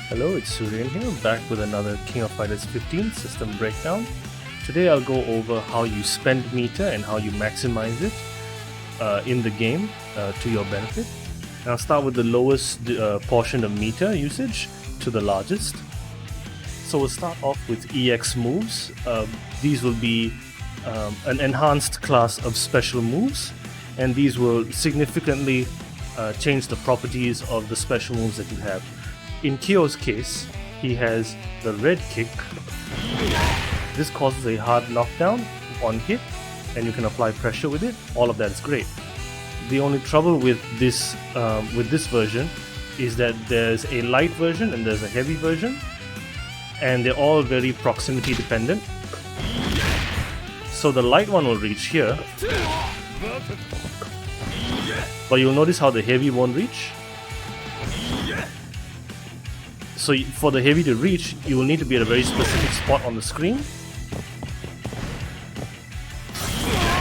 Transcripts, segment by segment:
Hello, it's Suryan here, back with another KOF XV System Breakdown. Today I'll go over how you spend meter and how you maximize it in the game to your benefit. And I'll start with the lowest portion of meter usage to the largest. So we'll start off with EX moves. These will be an enhanced class of special moves, and these will significantly change the properties of the special moves that you have. In Kyo's case, he has the red kick. This causes a hard knockdown on hit, and you can apply pressure with it. All of that is great. The only trouble with this version is that there's a light version and there's a heavy version, and they're all very proximity dependent. So the light one will reach here, but you'll notice how the heavy won't reach. So for the heavy to reach, you will need to be at a very specific spot on the screen.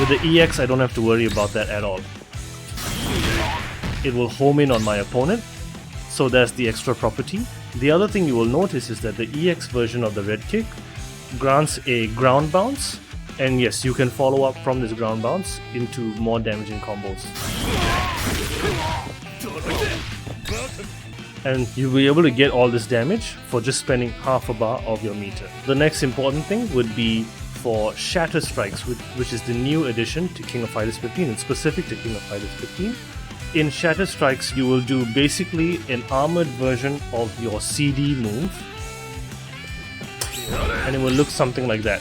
With the EX, I don't have to worry about that at all. It will home in on my opponent, so that's the extra property. The other thing you will notice is that the EX version of the red kick grants a ground bounce, and yes, you can follow up from this ground bounce into more damaging combos. And you'll be able to get all this damage for just spending half a bar of your meter. The next important thing would be for Shatter Strikes, which is the new addition to KOF XV and specific to KOF XV. In Shatter Strikes, you will do basically an armored version of your CD move, and it will look something like that.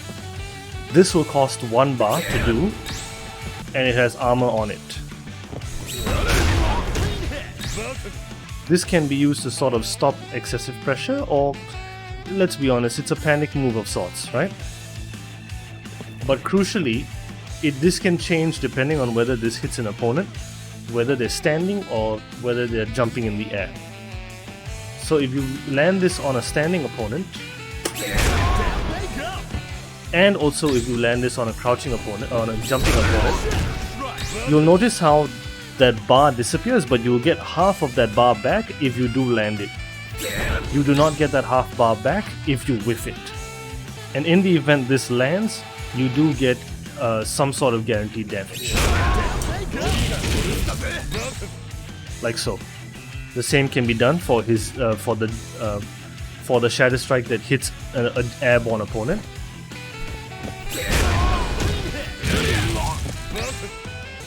This will cost 1 bar to do, and it has armor on it. This can be used to sort of stop excessive pressure, or let's be honest, it's a panic move of sorts, right? But crucially, this can change depending on whether this hits an opponent, whether they're standing or whether they're jumping in the air. So if you land this on a standing opponent, and also if you land this on a crouching opponent, on a jumping opponent, you'll notice how that bar disappears, but you'll get half of that bar back if you do land it. You do not get that half bar back if you whiff it. And in the event this lands, you do get some sort of guaranteed damage. Like so. The same can be done for his for the Shatter Strike that hits an airborne opponent.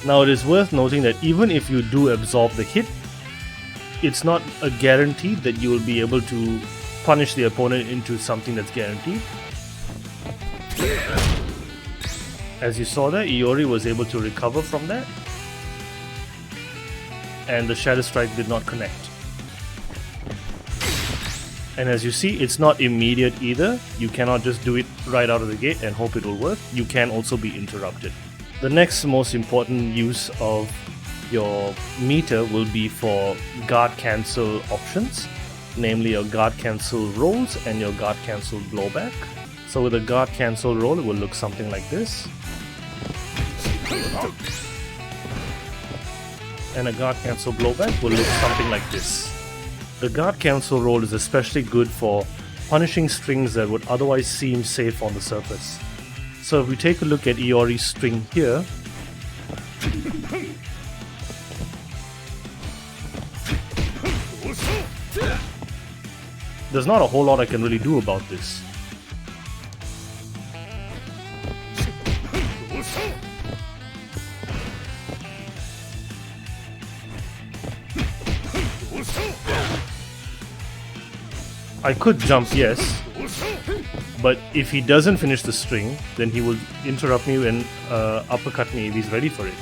Now it is worth noting that even if you do absorb the hit, it's not a guarantee that you will be able to punish the opponent into something that's guaranteed. As you saw there, Iori was able to recover from that, and the Shatter Strike did not connect. And as you see, it's not immediate either. You cannot just do it right out of the gate and hope it will work. You can also be interrupted. The next most important use of your meter will be for guard cancel options, namely your guard cancel rolls and your guard cancel blowback. So with a guard cancel roll, it will look something like this. And a guard cancel blowback will look something like this. The guard cancel roll is especially good for punishing strings that would otherwise seem safe on the surface. So if we take a look at Iori's string here, there's not a whole lot I can really do about this. I could jump, yes, but if he doesn't finish the string, then he will interrupt me and uppercut me if he's ready for it.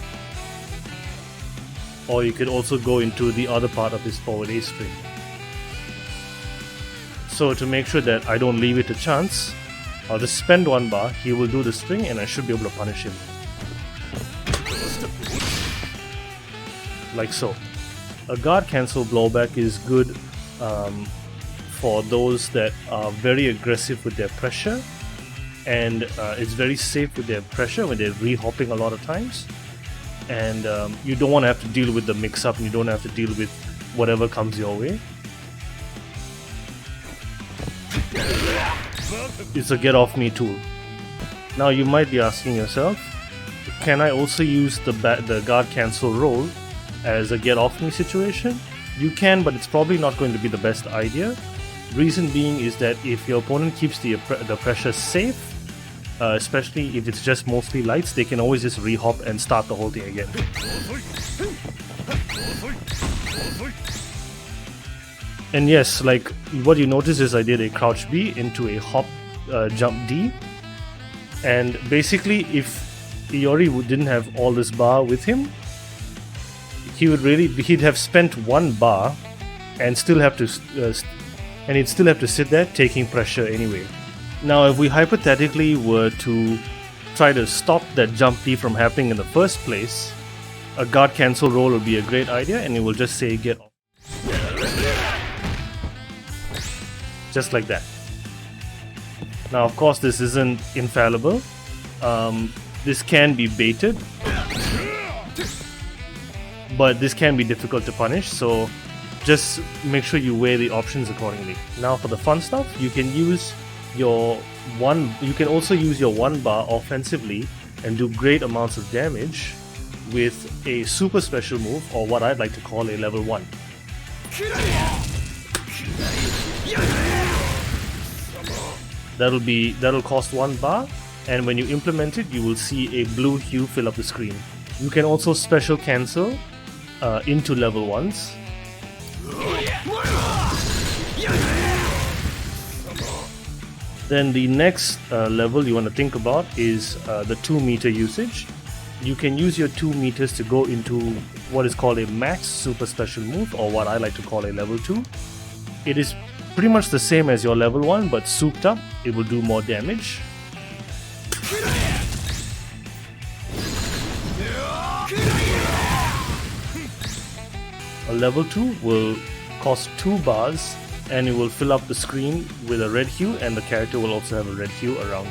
Or you could also go into the other part of his forward A string. So to make sure that I don't leave it to chance, I'll just spend 1 bar, he will do the string, and I should be able to punish him. Like so. A guard cancel blowback is good for those that are very aggressive with their pressure, and it's very safe with their pressure when they're re-hopping a lot of times, and you don't want to have to deal with the mix-up, and you don't have to deal with whatever comes your way. It's a get off me tool. Now you might be asking yourself, can I also use the guard cancel roll as a get off me situation? You can, but it's probably not going to be the best idea. Reason being is that if your opponent keeps the pressure safe, especially if it's just mostly lights, they can always just re-hop and start the whole thing again. And yes, like what you notice is I did a crouch B into a hop jump D, and basically if Iori didn't have all this bar with him, he'd have spent one bar and still have to and he'd still have to sit there taking pressure anyway. Now if we hypothetically were to try to stop that jump D from happening in the first place, a guard cancel roll would be a great idea, and it will just say get off. Just like that. Now of course this isn't infallible. This can be baited, but this can be difficult to punish, so just make sure you weigh the options accordingly. Now for the fun stuff, you can also use your one bar offensively and do great amounts of damage with a super special move, or what I'd like to call a level 1. That'll cost 1 bar, and when you implement it, you will see a blue hue fill up the screen. You can also special cancel into level 1s. Then the next level you want to think about is the 2 meter usage. You can use your 2 meters to go into what is called a max super special move, or what I like to call a level 2. It is pretty much the same as your level 1, but souped up. It will do more damage. A level 2 will cost 2 bars, and it will fill up the screen with a red hue, and the character will also have a red hue around.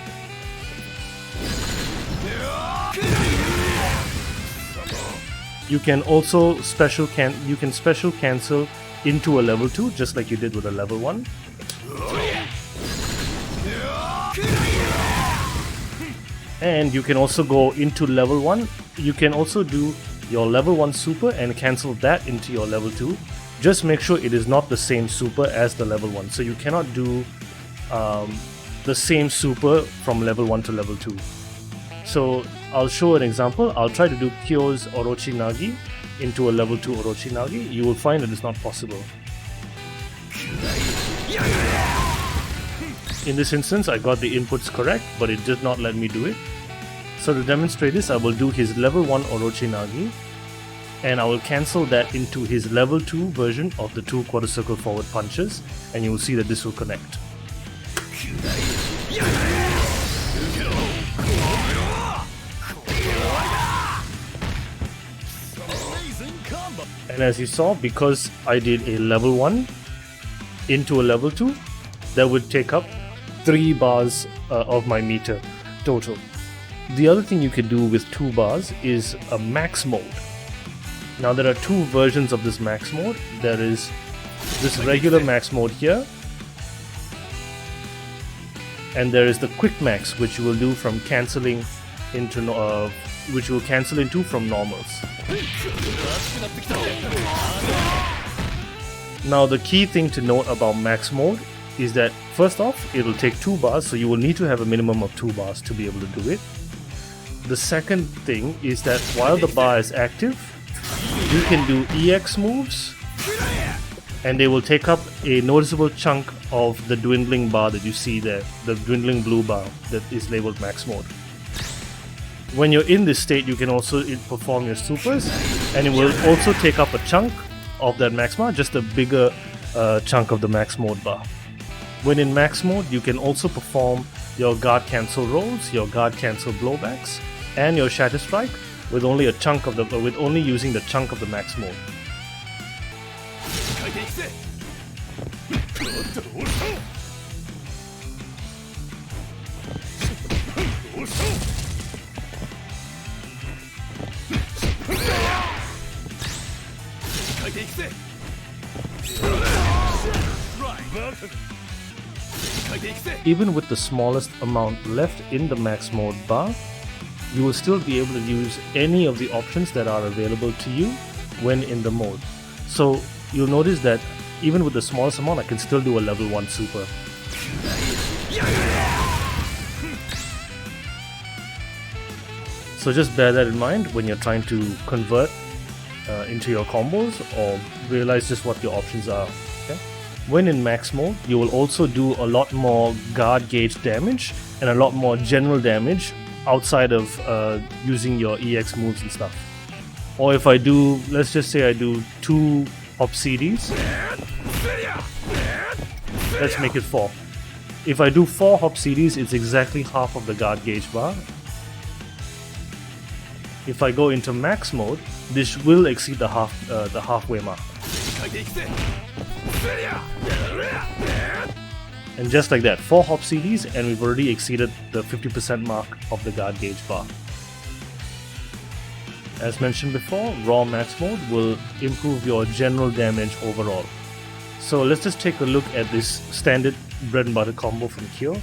You can also special cancel into a level 2, just like you did with a level 1. And you can also go into level 1. You can also do your level 1 super and cancel that into your level 2. Just make sure it is not the same super as the level 1. So you cannot do the same super from level 1 to level 2. So I'll show an example. I'll try to do Kyo's Orochi Nagi into a level 2 Orochi Nagi. You will find that it's not possible. In this instance, I got the inputs correct, but it did not let me do it. So to demonstrate this, I will do his level 1 Orochi Nagi, and I will cancel that into his level 2 version of the 2 quarter circle forward punches, and you will see that this will connect. And as you saw, because I did a level 1 into a level 2, that would take up 3 bars of my meter total. The other thing you can do with 2 bars is a max mode. Now there are 2 versions of this max mode. There is this regular max mode here, and there is the quick max, which you will do from cancelling into which will cancel into from normals. Now the key thing to note about max mode is that first off, it will take 2 bars, so you will need to have a minimum of 2 bars to be able to do it. The second thing is that while the bar is active, you can do EX moves, and they will take up a noticeable chunk of the dwindling bar that you see there, the dwindling blue bar that is labeled max mode. When you're in this state, you can also perform your supers, and it will also take up a chunk of that max bar, just a bigger chunk of the max mode bar. When in max mode, you can also perform your guard cancel rolls, your guard cancel blowbacks, and your Shatter Strike with only using the chunk of the max mode. Even with the smallest amount left in the max mode bar, you will still be able to use any of the options that are available to you when in the mode. So you'll notice that even with the smallest amount, I can still do a level 1 super. So just bear that in mind when you're trying to convert into your combos or realize just what your options are. Okay? When in max mode, you will also do a lot more guard gauge damage and a lot more general damage outside of using your EX moves and stuff. Or if I do, let's just say I do 2 Hop-CDs, let's make it 4. If I do 4 Hop-CDs, it's exactly half of the guard gauge bar. If I go into max mode, this will exceed the halfway mark. And just like that, 4 Hop-CDs and we've already exceeded the 50% mark of the guard gauge bar. As mentioned before, raw max mode will improve your general damage overall. So let's just take a look at this standard bread and butter combo from Kyo.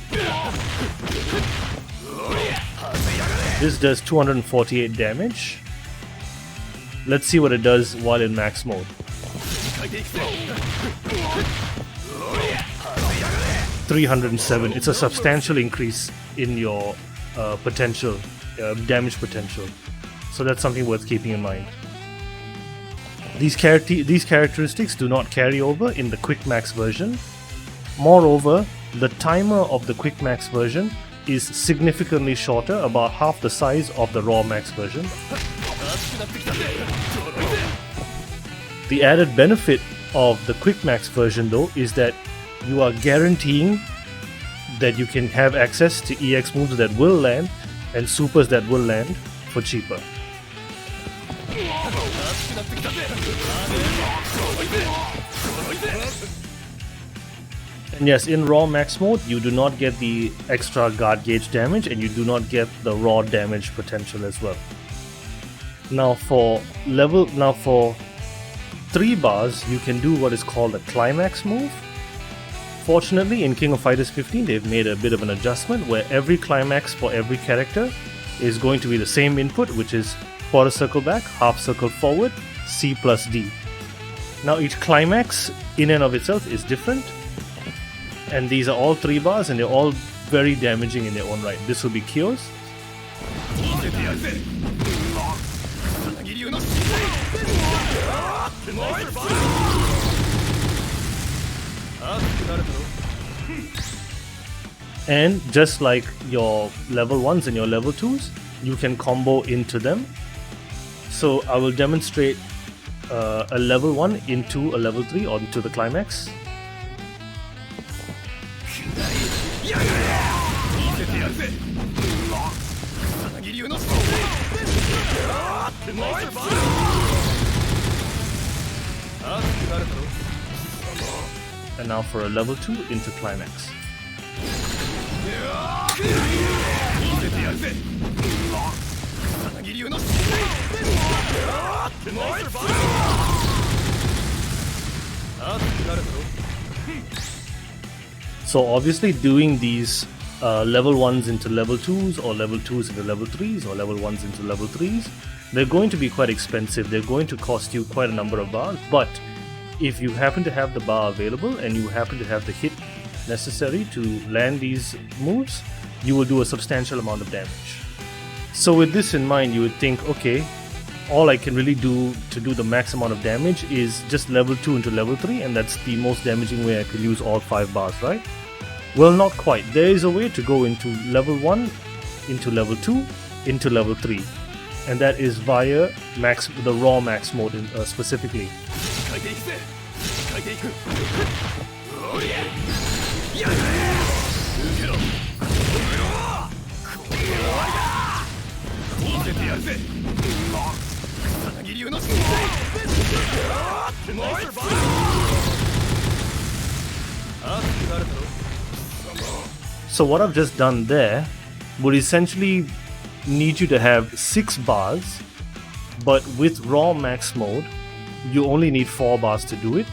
This does 248 damage. Let's see what it does while in max mode. 307. It's a substantial increase in your potential, damage potential. So that's something worth keeping in mind. These characteristics do not carry over in the Quick Max version. Moreover, the timer of the Quick Max version is significantly shorter, about half the size of the Raw Max version. The added benefit of the Quick Max version though is that you are guaranteeing that you can have access to EX moves that will land and supers that will land for cheaper. And yes, in raw max mode, you do not get the extra guard gauge damage and you do not get the raw damage potential as well. Now for 3 bars, you can do what is called a Climax move. Fortunately, in King of Fighters 15, they've made a bit of an adjustment where every climax for every character is going to be the same input, which is quarter circle back, half circle forward, C plus D. Now each climax in and of itself is different, and these are all 3 bars and they're all very damaging in their own right. This will be Kyo's. And just like your level 1s and your level 2s, you can combo into them. So I will demonstrate a level 1 into a level 3 or into the climax. And now for a level 2 into climax. So obviously doing these level 1s into level 2s or level 2s into level 3s or level 1s into level 3s, they're going to be quite expensive. They're going to cost you quite a number of bars, but if you happen to have the bar available and you happen to have the hit necessary to land these moves, you will do a substantial amount of damage. So with this in mind, you would think, okay, all I can really do to do the max amount of damage is just level 2 into level 3, and that's the most damaging way I can use all 5 bars, right? Well, not quite. There is a way to go into level 1 into level 2 into level 3, and that is via the raw max mode specifically. So what I've just done there would essentially need you to have 6 bars, but with raw max mode you only need 4 bars to do it.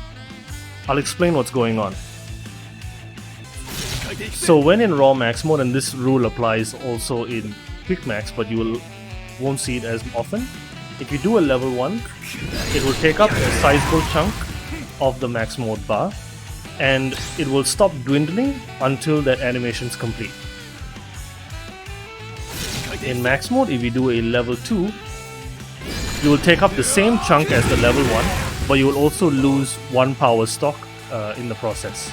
I'll explain what's going on. So when in raw max mode, and this rule applies also in quick max, but you won't see it as often. If you do a level 1, it will take up a sizable chunk of the max mode bar, and it will stop dwindling until that animation is complete. In max mode, if you do a level 2, you will take up the same chunk as the level 1, but you will also lose 1 power stock in the process.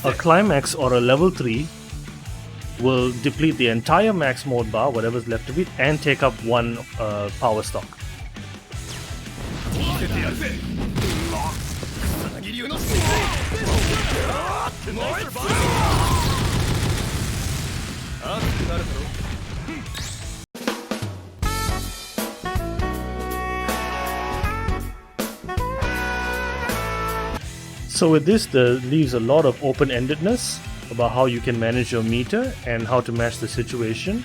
A climax or a level 3 will deplete the entire max mode bar, whatever's left of it, and take up 1 power stock. So with this, there leaves a lot of open-endedness about how you can manage your meter and how to match the situation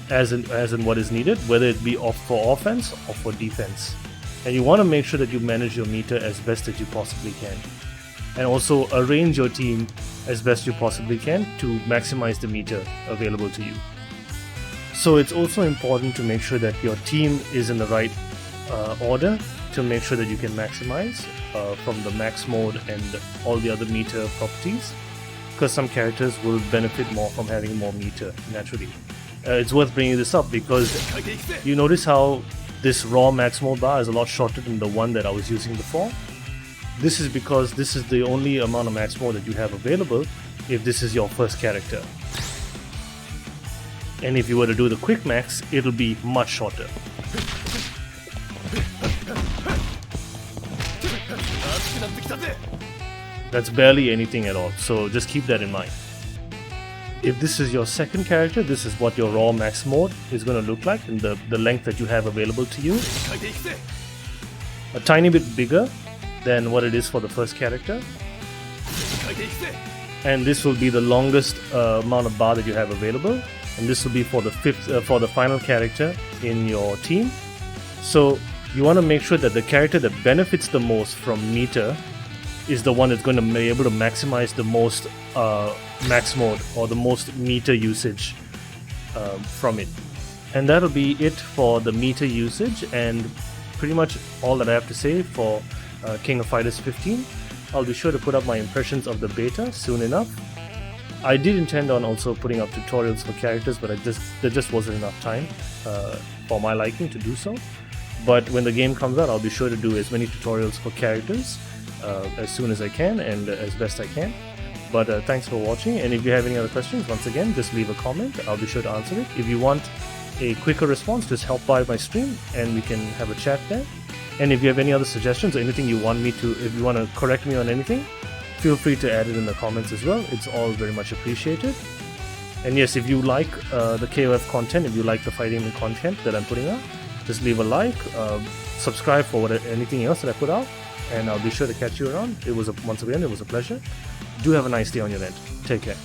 as in what is needed, whether it be for offense or for defense. And you want to make sure that you manage your meter as best as you possibly can. And also arrange your team as best you possibly can to maximize the meter available to you. So it's also important to make sure that your team is in the right order to make sure that you can maximize from the max mode and all the other meter properties, because some characters will benefit more from having more meter naturally. It's worth bringing this up because you notice how this raw max mode bar is a lot shorter than the one that I was using before. This is because this is the only amount of max mode that you have available if this is your first character. And if you were to do the quick max, it'll be much shorter. That's barely anything at all, so just keep that in mind. If this is your second character, this is what your raw max mode is going to look like in the length that you have available to you. A tiny bit bigger than what it is for the first character. And this will be the longest amount of bar that you have available. And this will be for the final character in your team. So you want to make sure that the character that benefits the most from meter is the one that's going to be able to maximize the most max mode or the most meter usage from it. And that'll be it for the meter usage and pretty much all that I have to say for King of Fighters 15. I'll be sure to put up my impressions of the beta soon enough. I did intend on also putting up tutorials for characters, but there just wasn't enough time for my liking to do so. But when the game comes out, I'll be sure to do as many tutorials for characters as soon as I can and as best I can. But thanks for watching, and if you have any other questions, once again, just leave a comment. I'll be sure to answer it. If you want a quicker response, just help by my stream and we can have a chat there. And if you have any other suggestions or anything you want me to, if you want to correct me on anything, feel free to add it in the comments as well. It's all very much appreciated. And yes, if you like the KOF content, if you like the fighting content that I'm putting out, just leave a like, subscribe for anything else that I put out, and I'll be sure to catch you around. Once again, it was a pleasure. Do have a nice day on your end. Take care.